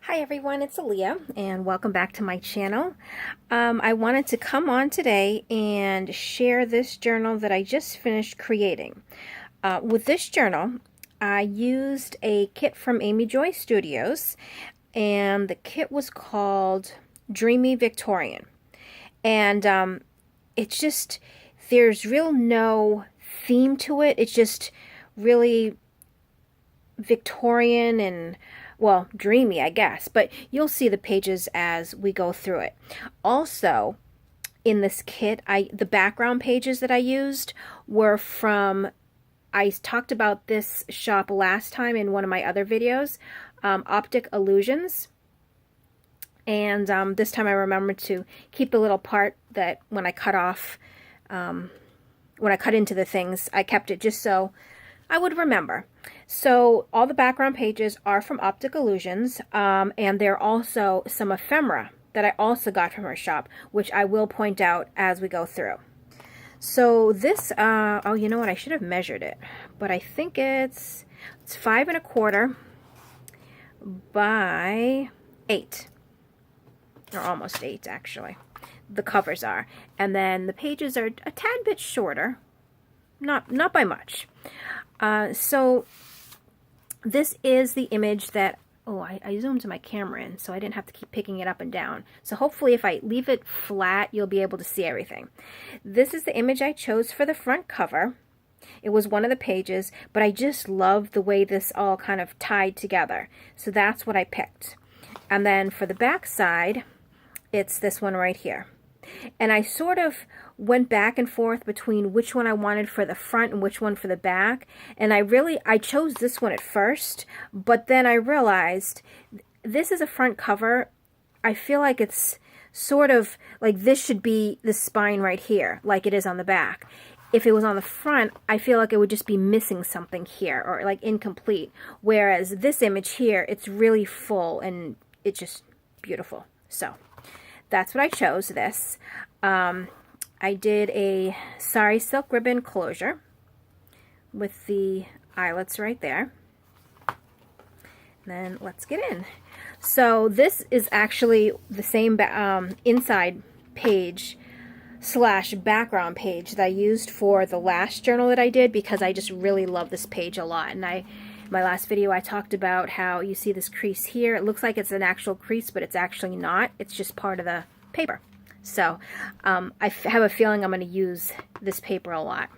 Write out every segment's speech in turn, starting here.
Hi everyone, it's Alia and welcome back to my channel. I wanted to come on today and share this journal that I just finished creating. With this journal, I used a kit from Amy Joy Studios, and the kit was called Dreamy Victorian. And it's just, there's real no theme to it. It's just really Victorian and, well, dreamy, I guess, but you'll see the pages as we go through it. Also, in this kit, the background pages that I used were from, I talked about this shop last time in one of my other videos, Optic Illusions. And this time I remembered to keep the little part that when I cut off, when I cut into the things, I kept it just so I would remember. So all the background pages are from Optic Illusions, and there are also some ephemera that I also got from her shop, which I will point out as we go through. So this, oh, you know what? I should have measured it, but I think it's 5 1/4 by 8, or almost 8 actually. The covers are, and then the pages are a tad bit shorter, not by much. So this is the image that, oh, I zoomed my camera in so I didn't have to keep picking it up and down. So hopefully if I leave it flat, you'll be able to see everything. This is the image I chose for the front cover. It was one of the pages, but I just love the way this all kind of tied together. So that's what I picked. And then for the back side, it's this one right here. And I sort of went back and forth between which one I wanted for the front and which one for the back. And I chose this one at first, but then I realized this is a front cover. I feel like it's sort of like this should be the spine right here, like it is on the back. If it was on the front, I feel like it would just be missing something here, or like incomplete. Whereas this image here, it's really full and it's just beautiful. So that's what I chose this. I did a sari silk ribbon closure with the eyelets right there. And then let's get in. So this is actually the same inside page / background page that I used for the last journal that I did, because I just really love this page a lot. And my last video I talked about how you see this crease here. It looks like it's an actual crease, but it's actually not. It's just part of the paper. So I have a feeling I'm going to use this paper a lot.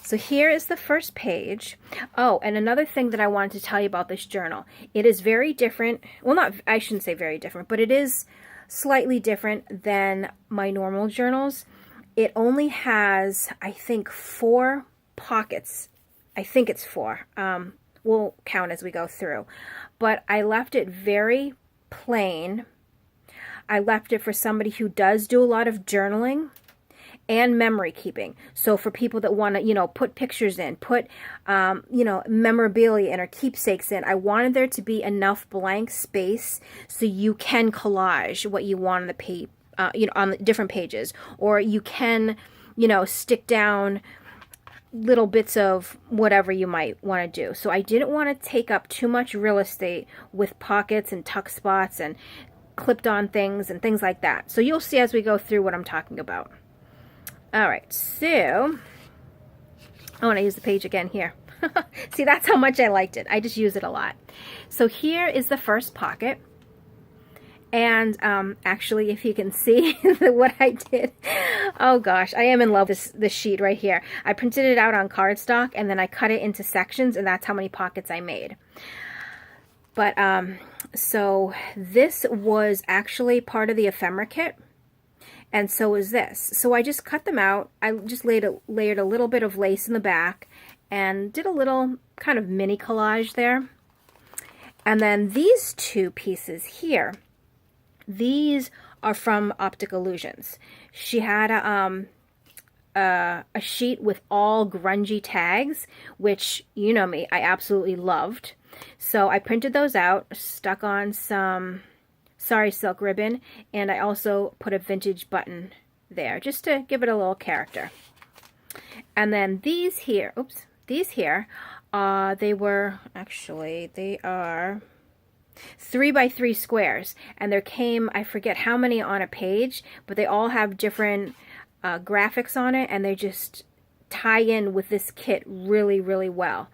So here is the first page. Oh, and another thing that I wanted to tell you about this journal. It is very different. Well, I shouldn't say very different, but it is slightly different than my normal journals. It only has, I think, 4 pockets. I think it's 4. We'll count as we go through. But I left it very plain. I left it for somebody who does do a lot of journaling and memory keeping. So for people that want to, put pictures in, put, memorabilia in or keepsakes in, I wanted there to be enough blank space so you can collage what you want on the page, on the different pages, or you can, stick down little bits of whatever you might want to do. So I didn't want to take up too much real estate with pockets and tuck spots and clipped on things and things like that. So you'll see as we go through what I'm talking about. All right, so I want to use the page again here. See, that's how much I liked it. I just use it a lot. So here is the first pocket. And actually, if you can see what I did, oh gosh, I am in love with this sheet right here. I printed it out on cardstock and then I cut it into sections, and that's how many pockets I made. But so this was actually part of the ephemera kit, and so is this. So I just cut them out. I just layered a little bit of lace in the back and did a little kind of mini collage there. And then these 2 pieces here, these are from Optic Illusions. She had a sheet with all grungy tags, which, you know me, I absolutely loved. So I printed those out, stuck on some sari silk ribbon, and I also put a vintage button there just to give it a little character. And then these here, they are 3x3 squares, and there came, I forget how many on a page, but they all have different graphics on it, and they just tie in with this kit really, really well.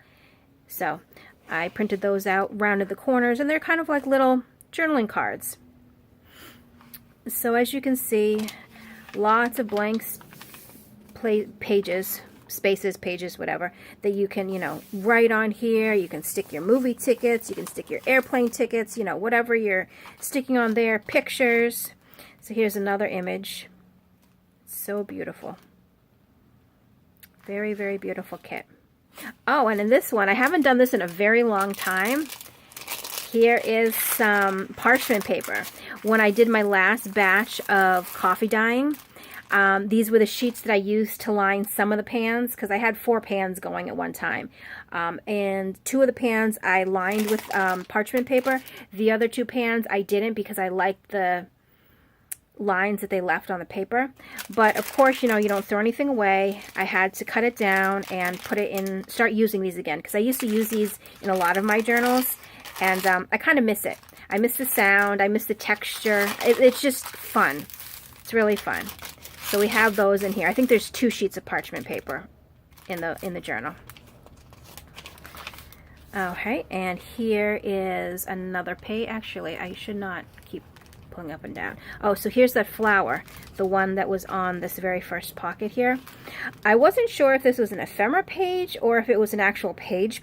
So I printed those out, rounded the corners, and they're kind of like little journaling cards. So as you can see, lots of blank pages, spaces, pages, whatever, that you can, you know, write on here. You can stick your movie tickets, you can stick your airplane tickets, you know, whatever you're sticking on there, pictures. So here's another image. So beautiful. Very, very beautiful kit. Oh, and in this one, I haven't done this in a very long time. Here is some parchment paper. When I did my last batch of coffee dyeing, these were the sheets that I used to line some of the pans, because I had 4 pans going at one time. And 2 of the pans I lined with parchment paper. The other 2 pans I didn't, because I liked the lines that they left on the paper. But of course, you know, you don't throw anything away. I had to cut it down and put it in, start using these again, because I used to use these in a lot of my journals, and I kind of miss it. I miss the sound, I miss the texture. It's just fun. It's really fun. So we have those in here. I think there's 2 sheets of parchment paper in the journal. Okay, and here is another page. Actually, I should not keep pulling up and down. Oh, so here's that flower, the one that was on this very first pocket here. I wasn't sure if this was an ephemera page or if it was an actual page,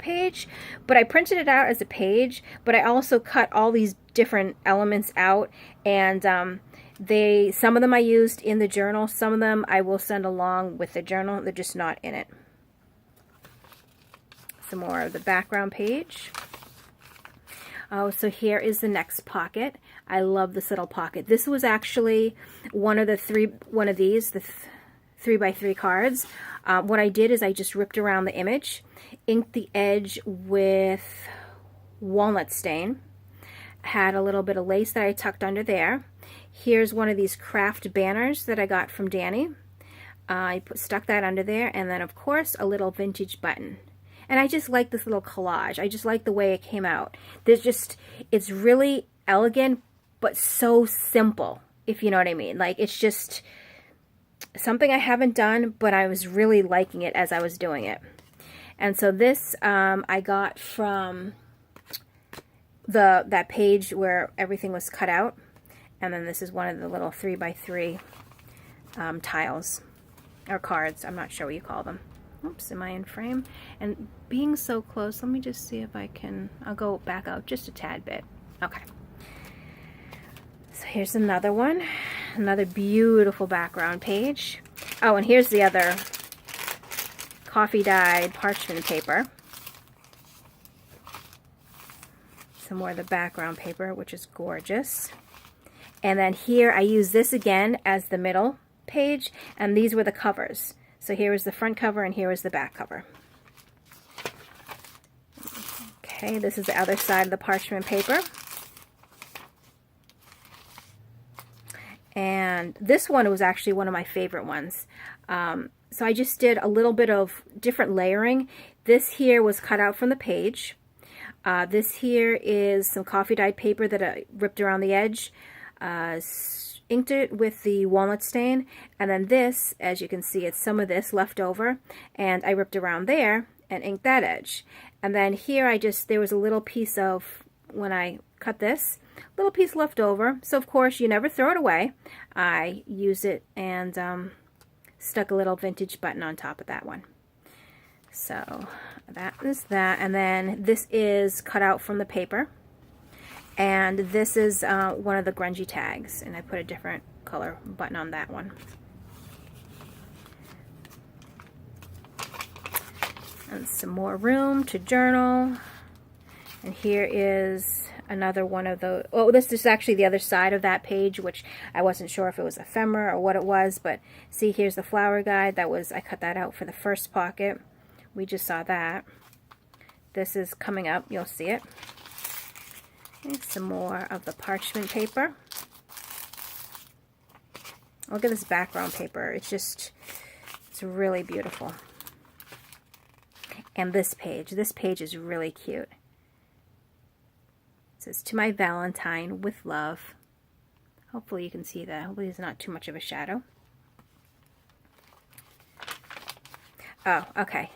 but I printed it out as a page, but I also cut all these different elements out, and some of them I used in the journal, some of them I will send along with the journal. They're just not in it. Some more of the background page. Oh, so here is the next pocket. I love this little pocket. This was actually one of these, the 3x3 cards. What I did is I just ripped around the image, inked the edge with walnut stain, had a little bit of lace that I tucked under there. Here's one of these craft banners that I got from Danny. I stuck that under there, and then of course a little vintage button. And I just like this little collage. I just like the way it came out. It's really elegant, but so simple, if you know what I mean. Like, it's just something I haven't done, but I was really liking it as I was doing it. And so this I got from that page where everything was cut out. And then this is one of the little 3x3 tiles, or cards. I'm not sure what you call them. Oops, am I in frame? And being so close, let me just see if I can, I'll go back out just a tad bit. Okay. So here's another one, another beautiful background page. Oh, and here's the other coffee dyed parchment paper. Some more of the background paper, which is gorgeous. And then here I use this again as the middle page, and these were the covers. So here is the front cover and here is the back cover. Okay, this is the other side of the parchment paper. And this one was actually one of my favorite ones. So I just did a little bit of different layering. This here was cut out from the page. This here is some coffee dyed paper that I ripped around the edge. Inked it with the walnut stain, and then this, as you can see, it's some of this left over, and I ripped around there and inked that edge. And then here there was a little piece of, when I cut this, little piece left over, so of course you never throw it away. I used it and stuck a little vintage button on top of that one. So that is that, and then this is cut out from the paper. And this is one of the grungy tags, and I put a different color button on that one. And some more room to journal. And here is another one of the, oh, this is actually the other side of that page, which I wasn't sure if it was ephemera or what it was, but see, here's the flower guide. I cut that out for the first pocket. We just saw that. This is coming up, you'll see it. And some more of the parchment paper. Look at this background paper. It's really beautiful. And this page is really cute. says, "To my Valentine, with love." Hopefully you can see that. Hopefully there's not too much of a shadow. Oh, okay.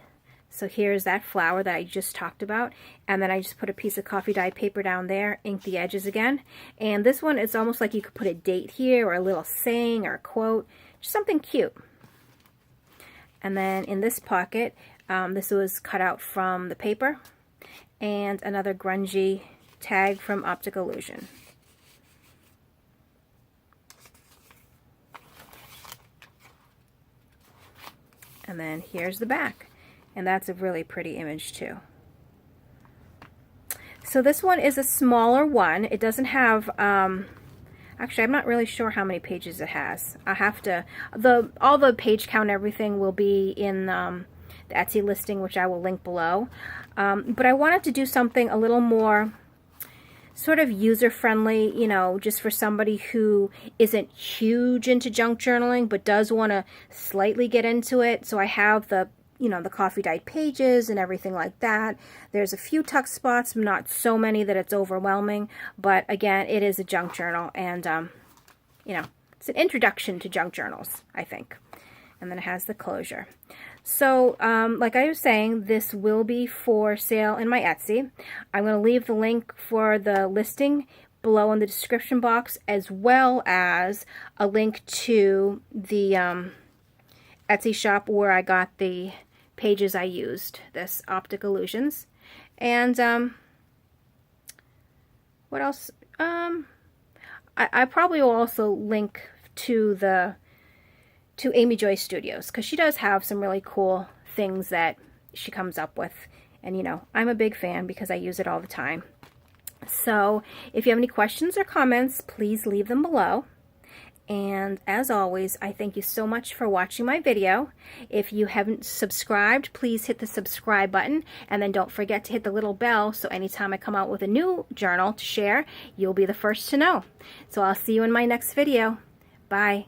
So here's that flower that I just talked about, and then I just put a piece of coffee dye paper down there, ink the edges again. And this one, it's almost like you could put a date here, or a little saying, or a quote, just something cute. And then in this pocket, this was cut out from the paper, and another grungy tag from Optic Illusion. And then here's the back. And that's a really pretty image too. So this one is a smaller one. It doesn't have, actually I'm not really sure how many pages it has. I have to, all the page count and everything will be in the Etsy listing, which I will link below. But I wanted to do something a little more sort of user-friendly, you know, just for somebody who isn't huge into junk journaling, but does want to slightly get into it. So I have the, you know, the coffee dyed pages and everything like that. There's a few tuck spots, not so many that it's overwhelming, but again, it is a junk journal, and you know, it's an introduction to junk journals, I think. And then it has the closure. So like I was saying, this will be for sale in my Etsy. I'm going to leave the link for the listing below in the description box, as well as a link to the Etsy shop where I got the pages I used, this Optic Illusions. And what else? I probably will also link to Amy Joy Studios, because she does have some really cool things that she comes up with. And you know, I'm a big fan because I use it all the time. So if you have any questions or comments, please leave them below. And as always, I thank you so much for watching my video. If you haven't subscribed, please hit the subscribe button, and then don't forget to hit the little bell so anytime I come out with a new journal to share, you'll be the first to know. So I'll see you in my next video. Bye.